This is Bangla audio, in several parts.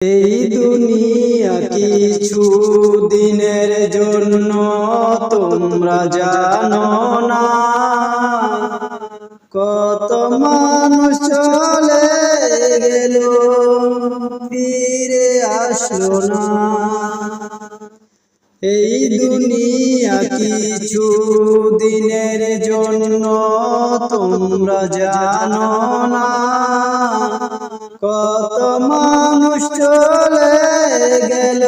এই দুনিয়া কিছু দিনের জন্য, তোমরা জানো না কত মানুষ চলে গেল ফিরে আসলো না। এই দুনিয়া কিছু দিনের জন্য, তোমরা জানো না কত মানুষ চলে গেল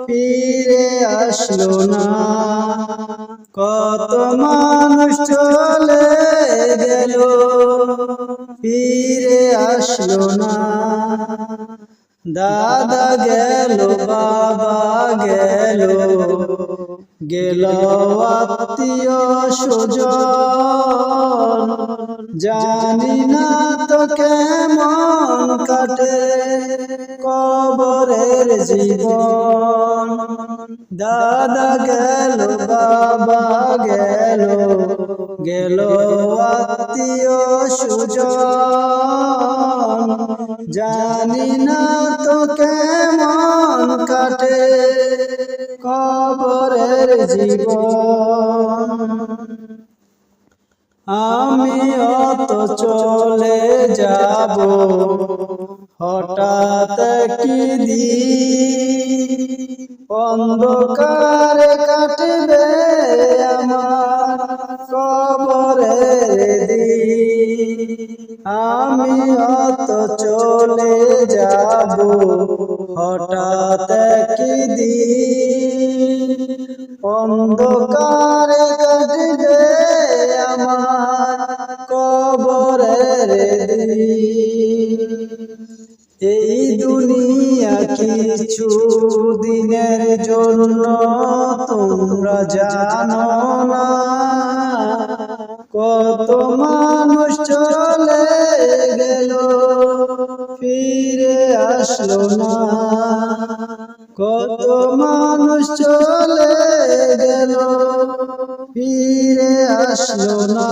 ফিরে আসলো না। কত মানুষ চলে গেল ফিরে আসলো না। দাদা গেল, বাবা গেল, গেল আত্মীয় স্বজন, জানি না তো কেমন কাটে কবরের জীবন। দাদা গেল, বাবা গেল, গেল আত্মীয় স্বজন, জানি না তো কেমন কাটে কবরের জীবন। আমিও তো চলে যাব হঠাৎ একদিন, অন্ধকারে কাটবে আমার কবরের দিন। আমিও তো চলে যাব হঠাৎ একদিন, অন্ধকারে কাটবে আমার কবরের দিন। এই দুনিয়া কিছু দিনের জন্য, তোমরা জানো না কত মানুষ চলে গেল ফিরে আসলো না। কত মানুষ চলে গেল ফিরে আসলো না।